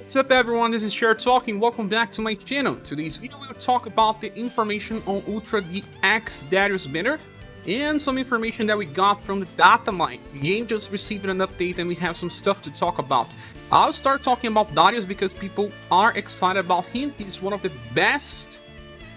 What's up everyone, this is ScherBR talking, welcome back to my channel. Today's video we'll talk about the information on Ultra DX Darius banner and some information that we got from the data mine. The game just received an update and we have some stuff to talk about. I'll start talking about Darius because people are excited about him. He's one of the best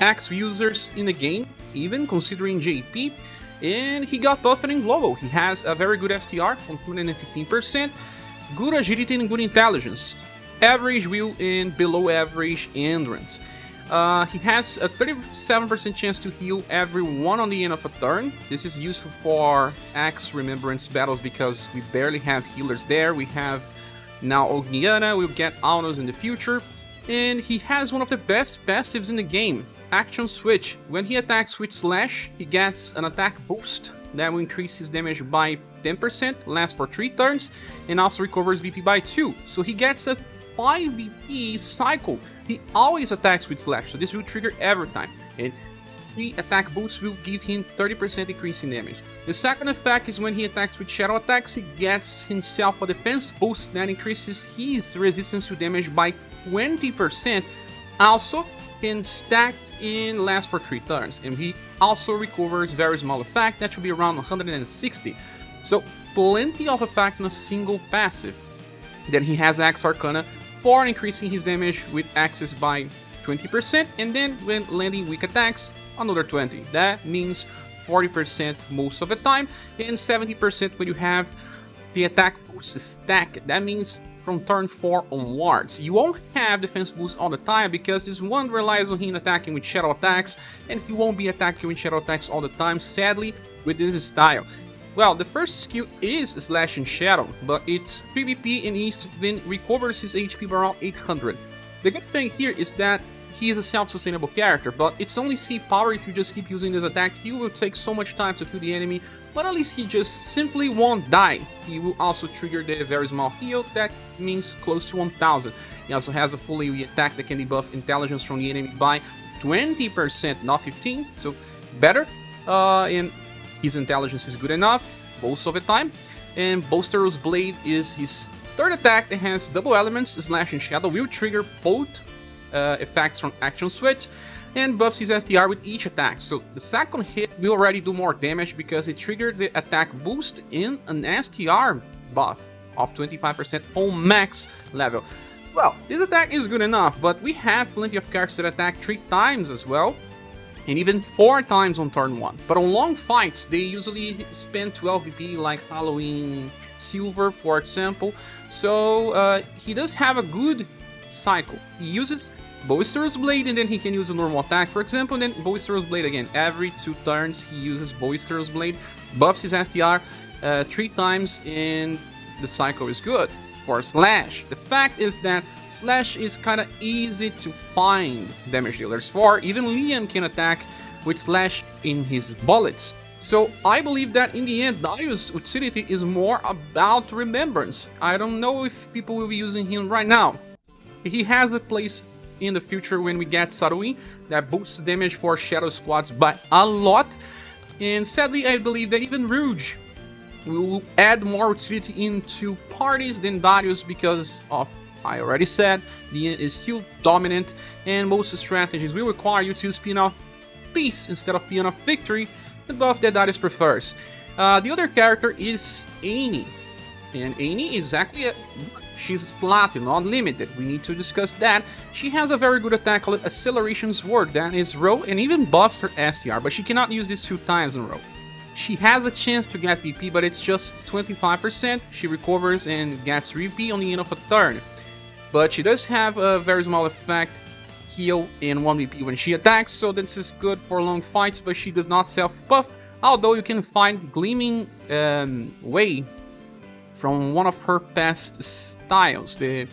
Axe users in the game, even considering JP. And he got buffed in global. He has a very good STR, 115%, good agility and good intelligence. Average wheel and below average endurance. He has a 37% chance to heal everyone on the end of a turn. This is useful for Axe Remembrance battles because we barely have healers there. We have now Ogniana, we'll get Aunos in the future. And he has one of the best passives in the game, Action Switch. When he attacks with Slash, he gets an attack boost that will increase his damage by 10%, lasts for 3 turns, and also recovers BP by 2. So he gets a 5 BP cycle. He always attacks with Slash, so this will trigger every time. And 3 attack boosts will give him 30% increase in damage. The second effect is when he attacks with Shadow Attacks, he gets himself a defense boost that increases his resistance to damage by 20%. Also can stack and last for 3 turns. And he also recovers very small effect, that should be around 160. So plenty of effects in a single passive. Then he has Axe Arcana for increasing his damage with axes by 20%, and then when landing weak attacks, another 20. That means 40% most of the time, and 70% when you have the attack boost stacked. That means from turn 4 onwards. You won't have defense boost all the time because this one relies on him attacking with shadow attacks, and he won't be attacking with shadow attacks all the time, sadly, with this style. Well, the first skill is Slash and Shadow, but it's PvP and even recovers his HP by around 800. The good thing here is that he is a self-sustainable character, but it's only C power. If you just keep using this attack, he will take so much time to kill the enemy, but at least he just simply won't die. He will also trigger the very small heal, that means close to 1000. He also has a full AoE attack that can debuff intelligence from the enemy by 20%, not 15, so better. And his intelligence is good enough most of the time. And Bolsterous Blade is his third attack that has double elements. Slash and Shadow will trigger both effects from Action Switch and buffs his STR with each attack. So the second hit will already do more damage because it triggered the attack boost in an STR buff of 25% on max level. Well, this attack is good enough, but we have plenty of characters that attack 3 times as well, and even 4 times on turn 1. But on long fights, they usually spend 12 BP, like Halloween Silver, for example. So he does have a good cycle. He uses Boisterous Blade, and then he can use a normal attack, for example, and then Boisterous Blade again. Every 2 turns, he uses Boisterous Blade, buffs his STR 3 times, and the cycle is good. For Slash, the fact is that Slash is kinda easy to find damage dealers for. Even Liam can attack with Slash in his bullets. So I believe that in the end, Darius' utility is more about Remembrance. I don't know if people will be using him right now. He has the place in the future when we get Saruin, that boosts damage for Shadow Squads by a lot. And sadly, I believe that even Rouge will add more utility into parties than Darius because of, I already said, Liam is still dominant, and most strategies will require you to use Paean of Peace instead of Paean of Victory, the buff that Darius prefers. The other character is Annie, and Annie is exactly she's Platinum, not limited. We need to discuss that. She has a very good attack called Acceleration Sword that is row and even buffs her STR, but she cannot use this 2 times in a row. She has a chance to get BP, but it's just 25%. She recovers and gets 3 BP on the end of a turn. But she does have a very small effect, heal, and 1 BP when she attacks, so this is good for long fights, but she does not self-buff, although you can find Gleaming Way from one of her past styles. This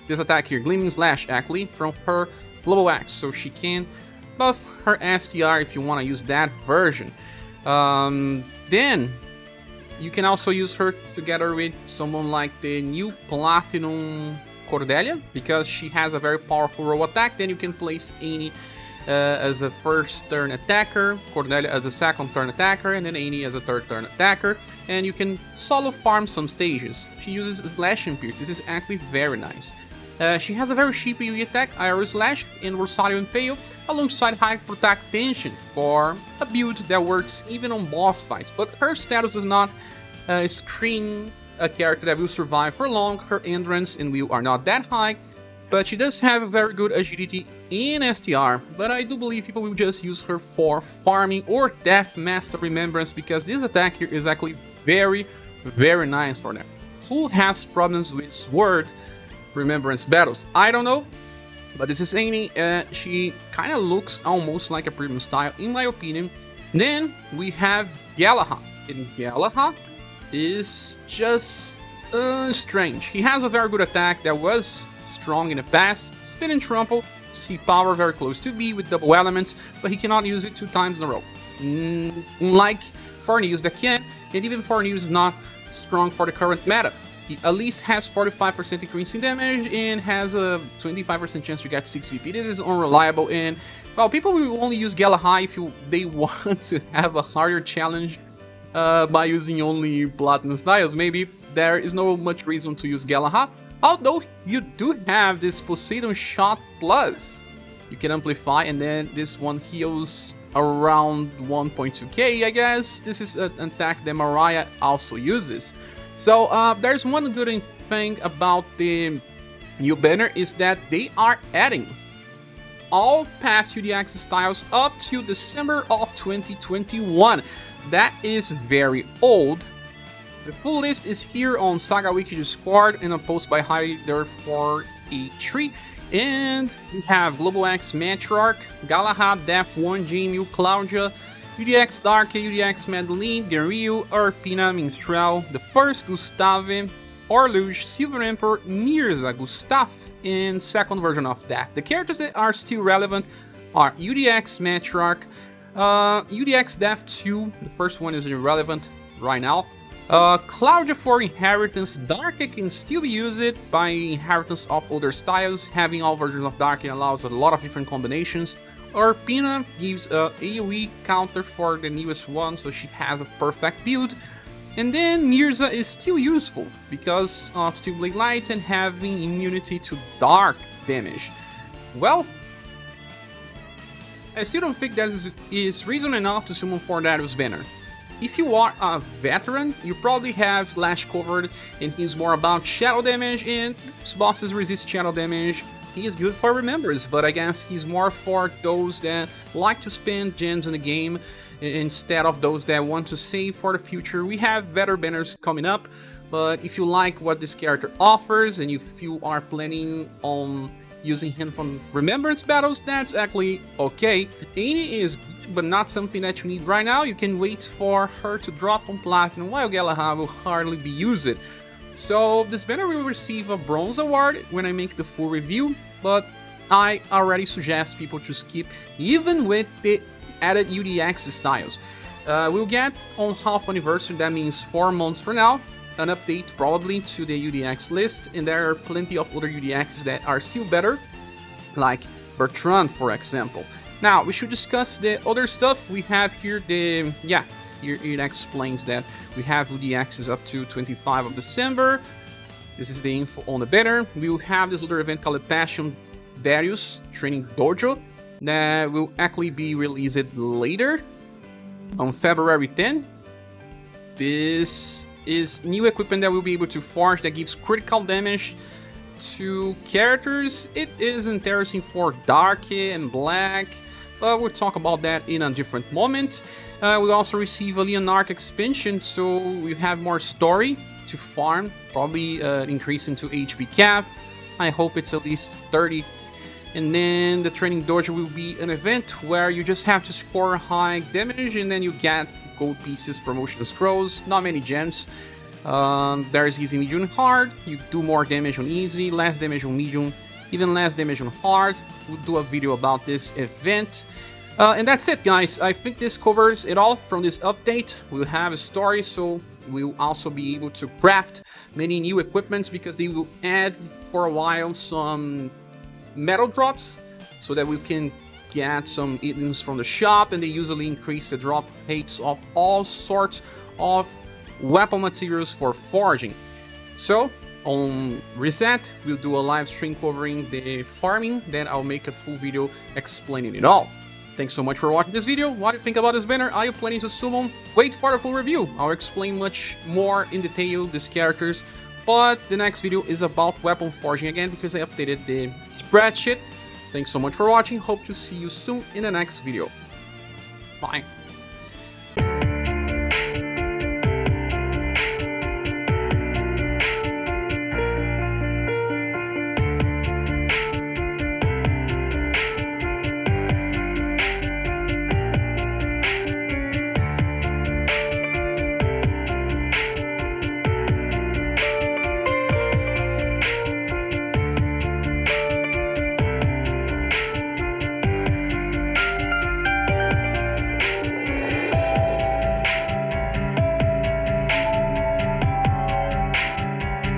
attack here, Gleaming Slash, actually, from her Global Axe, so she can buff her STR if you want to use that version. Then you can also use her together with someone like the new Platinum Cordelia, because she has a very powerful row attack. Then you can place Annie as a first turn attacker, Cordelia as a second turn attacker, and then Annie as a third turn attacker, and you can solo farm some stages. She uses Slash and Pierce, it is actually very nice. She has a very cheap AoE attack, Iris Slash, and Versatile Impale, alongside High Protect Tension for a build that works even on boss fights, but her status does not screen a character that will survive for long. Her endurance and will are not that high, but she does have a very good agility in STR, but I do believe people will just use her for farming or Death Master Remembrance, because this attack here is actually very, very nice for them. Who has problems with Sword Remembrance battles? I don't know, but this is Annie. She kind of looks almost like a premium style, in my opinion. Then we have Galahad, and Galahad is just strange. He has a very good attack that was strong in the past, Spin and Trample, see power very close to B with double elements, but he cannot use it 2 times in a row. Unlike Farnews that can, and even Farnews is not strong for the current meta. He at least has 45% increase in damage and has a 25% chance to get 6 VP. This is unreliable, and well, people will only use Galahad if they want to have a harder challenge by using only Platinum styles. Maybe there is no much reason to use Galahad, although you do have this Poseidon Shot Plus. You can amplify, and then this one heals around 1.2k, I guess. This is an attack that Mariah also uses. So there's one good thing about the new banner, is that they are adding all past UDX styles up to December of 2021. That is very old. The full list is here on SaGa Wiki Discord in a post by Hyder483. And we have Global X Matriarch, Galahad, Def 1, Jamie, Claudia, UDX Dark, UDX Madeline, Guerrero, Arpina, Minstrel, the First, Gustave, Orluge, Silver Emperor, Mirza, Gustav, and second version of that. The characters that are still relevant are UDX Matriarch, UDX Def 2, the first one is irrelevant right now. Claudia for Inheritance, Dark can still be used by Inheritance of older styles. Having all versions of Dark allows a lot of different combinations. Arpina gives a AoE counter for the newest one, so she has a perfect build. And then Mirza is still useful because of Steel Blade Light and having immunity to dark damage. Well, I still don't think that is reason enough to summon for Darius banner. If you are a veteran, you probably have Slash covered, and he's more about shadow damage, and these bosses resist shadow damage. He is good for remembers, but I guess he's more for those that like to spend gems in the game instead of those that want to save for the future. We have better banners coming up, but if you like what this character offers, and if you are planning on using him from remembrance battles, that's actually okay. Annie is good, but not something that you need right now. You can wait for her to drop on Platinum, while Galahad will hardly be used. So this banner will receive a bronze award when I make the full review, but I already suggest people to skip even with the added UDX styles. We'll get on half anniversary, that means 4 months from now, an update probably to the UDX list, and there are plenty of other UDXs that are still better, like Bertrand, for example. Now, we should discuss the other stuff. We have here here it explains that we have UDXs up to 25 of December. This is the info on the banner. We'll have this other event called Passion Darius Training Dojo that will actually be released later on February 10. This is new equipment that we'll be able to forge that gives critical damage to characters. It is interesting for Dark and Black, but we'll talk about that in a different moment. We also receive a Leonarch expansion, so we have more story to farm, probably increasing to HP cap. I hope it's at least 30. And then the Training Dojo will be an event where you just have to score high damage, and then you get gold pieces, promotion scrolls, not many gems. There's easy, medium, hard. You do more damage on easy, less damage on medium, even less damage on hard. We'll do a video about this event. And that's it, guys. I think this covers it all from this update. We'll have a story, so we'll also be able to craft many new equipments, because they will add for a while some metal drops so that we can get some items from the shop, and they usually increase the drop rates of all sorts of weapon materials for forging. So On reset, we'll do a live stream covering the farming, then I'll make a full video explaining it all. Thanks so much for watching this video. What do you think about this banner? Are you planning to summon? Wait for the full review. I'll explain much more in detail these characters, but the next video is about weapon forging again because I updated the spreadsheet. Thanks so much for watching. Hope to see you soon in the next video. Bye.